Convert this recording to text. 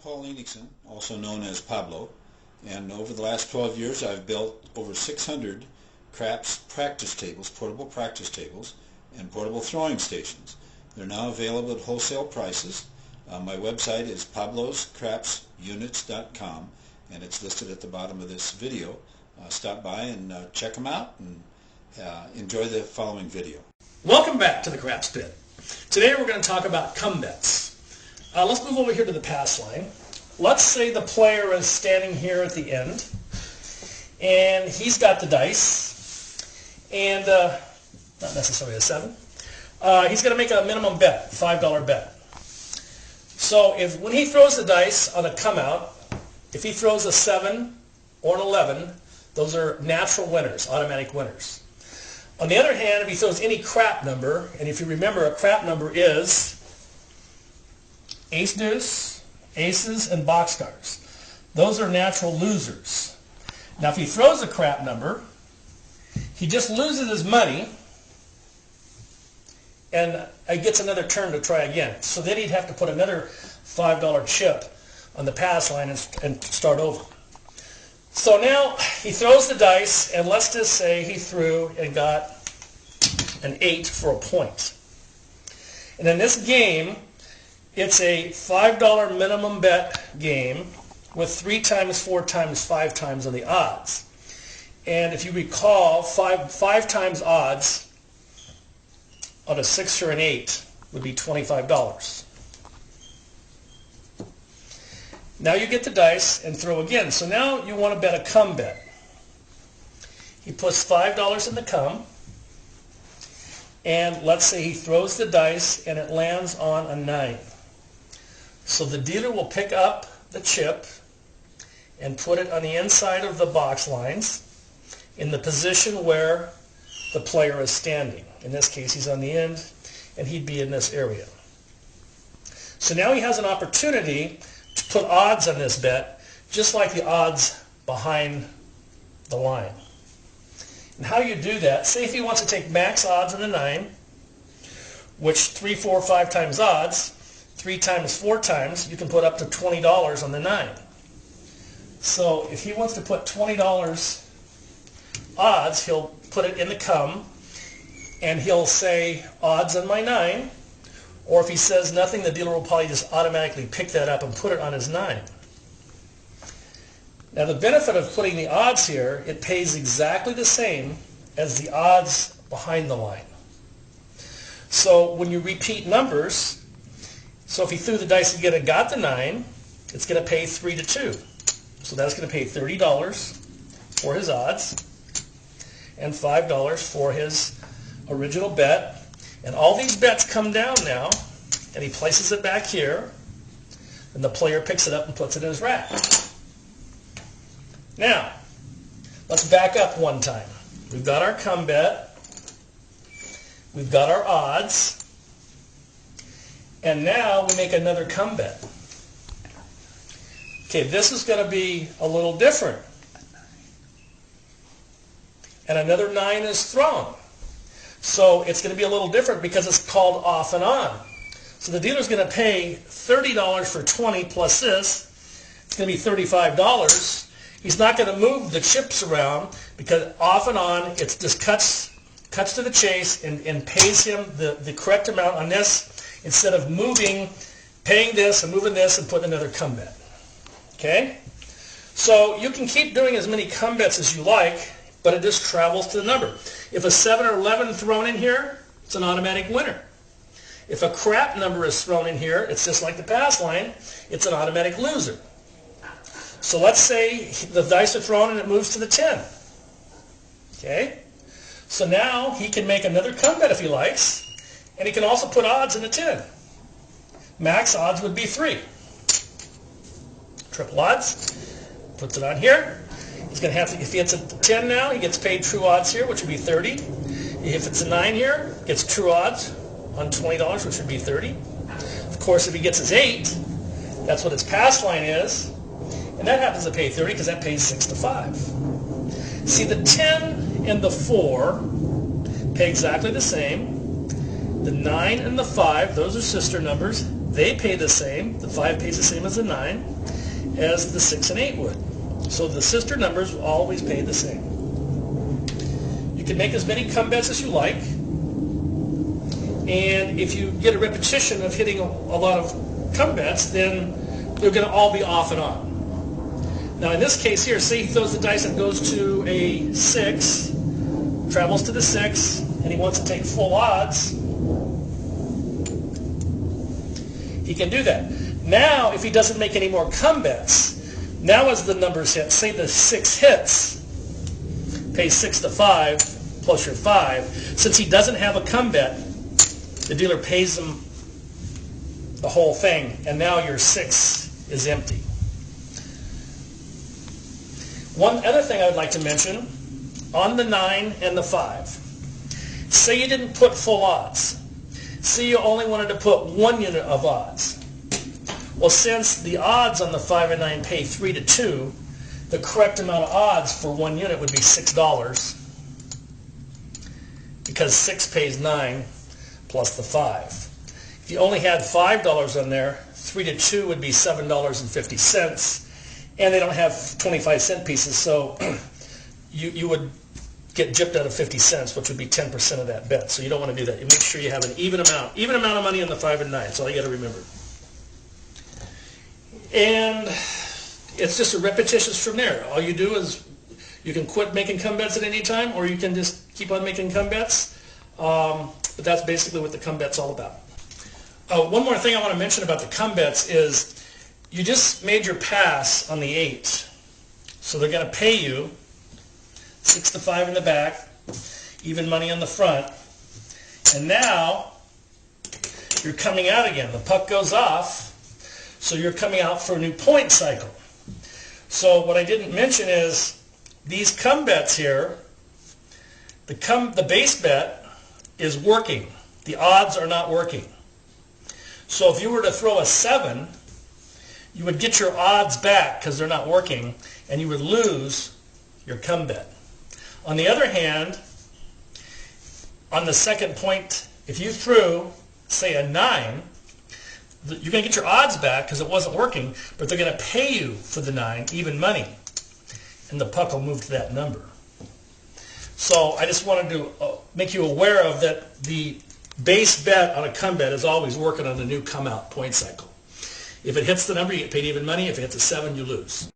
Paul Enigson, also known as Pablo, and over the last 12 years I've built over 600 craps practice tables, portable practice tables, and portable throwing stations. They're now available at wholesale prices. My website is pabloscrapsunits.com, and it's listed at the bottom of this video. Stop by and check them out, and enjoy the following video. Welcome back to the Craps Pit. Today we're going to talk about come bets. Let's move over here to the pass line. Let's say the player is standing here at the end, and he's got the dice, and not necessarily a 7. He's going to make a minimum bet, $5 bet. So when he throws the dice on a come out, if he throws a 7 or an 11, those are natural winners, automatic winners. On the other hand, if he throws any crap number, and if you remember, a crap number is ace deuce, aces, and boxcars. Those are natural losers. Now if he throws a crap number, he just loses his money and gets another turn to try again. So then he'd have to put another $5 chip on the pass line and start over. So now he throws the dice, and let's just say he threw and got an 8 for a point. And in this game, it's a $5 minimum bet game with 3 times, 4 times, 5 times on the odds. And if you recall, 5 times odds on a 6 or an 8 would be $25. Now you get the dice and throw again. So now you want to bet a come bet. He puts $5 in the come, and let's say he throws the dice and it lands on a 9. So the dealer will pick up the chip and put it on the inside of the box lines in the position where the player is standing. In this case, he's on the end, and he'd be in this area. So now he has an opportunity to put odds on this bet, just like the odds behind the line. And how you do that, say if he wants to take max odds on the 9, which 3, 4, 5 times odds, 3 times, 4 times, you can put up to $20 on the 9. So if he wants to put $20 odds, he'll put it in the come, and he'll say odds on my 9, or if he says nothing, the dealer will probably just automatically pick that up and put it on his 9. Now the benefit of putting the odds here, it pays exactly the same as the odds behind the line. So when you repeat numbers, so if he threw the dice again and got the 9, it's going to pay 3 to 2. So that's going to pay $30 for his odds and $5 for his original bet. And all these bets come down now, and he places it back here, and the player picks it up and puts it in his rack. Now, let's back up one time. We've got our come bet, we've got our odds, and now we make another come bet. Okay, this is going to be a little different. And another 9 is thrown. So it's going to be a little different because it's called off and on. So the dealer's going to pay $30 for 20 plus this. It's going to be $35. He's not going to move the chips around because off and on, it just cuts to the chase and pays him the correct amount on this instead of paying this and moving this and putting another come bet. Okay? So you can keep doing as many come bets as you like, but it just travels to the number. If a 7 or 11 thrown in here, it's an automatic winner. If a crap number is thrown in here, it's just like the pass line, it's an automatic loser. So let's say the dice are thrown and it moves to the 10. Okay? So now he can make another come bet if he likes, and he can also put odds in the 10. Max odds would be 3. Triple odds, puts it on here. He's going to have to, if he hits a 10 now, he gets paid true odds here, which would be 30. If it's a 9 here, gets true odds on $20, which would be 30. Of course, if he gets his 8, that's what his pass line is, and that happens to pay 30 because that pays 6 to 5. See, the 10 and the 4 pay exactly the same. The 9 and the 5, those are sister numbers, they pay the same, the 5 pays the same as the 9, as the 6 and 8 would. So the sister numbers will always pay the same. You can make as many come bets as you like, and if you get a repetition of hitting a lot of come bets, then they're going to all be off and on. Now in this case here, say he throws the dice and goes to a 6, travels to the 6, and he wants to take full odds, he can do that. Now, if he doesn't make any more come bets, now as the numbers hit, say the 6 hits, pay 6 to 5 plus your 5. Since he doesn't have a come bet, the dealer pays him the whole thing, and now your 6 is empty. One other thing I would like to mention, on the 9 and the 5, say you didn't put full odds. Say you only wanted to put 1 unit of odds. Well, since the odds on the 5 and 9 pay 3 to 2, the correct amount of odds for 1 unit would be $6, because 6 pays 9 plus the 5. If you only had $5 on there, 3 to 2 would be $7.50, and they don't have 25-cent pieces, so you would get gypped out of 50 cents, which would be 10% of that bet. So you don't want to do that. You make sure you have an even amount of money on the 5 and 9. That's all you got to remember. And it's just a repetitions from there. All you do is you can quit making come bets at any time, or you can just keep on making come bets. But that's basically what the come bet's all about. One more thing I want to mention about the come bets is you just made your pass on the 8. So they're going to pay you 6 to 5 in the back, even money on the front. And now you're coming out again. The puck goes off, so you're coming out for a new point cycle. So what I didn't mention is these come bets here, the base bet is working. The odds are not working. So if you were to throw a 7, you would get your odds back because they're not working, and you would lose your come bet. On the other hand, on the second point, if you threw, say, a 9, you're going to get your odds back because it wasn't working, but they're going to pay you for the 9, even money, and the puck will move to that number. So I just wanted to make you aware of that. The base bet on a come bet is always working on a new come out point cycle. If it hits the number, you get paid even money. If it hits a 7, you lose.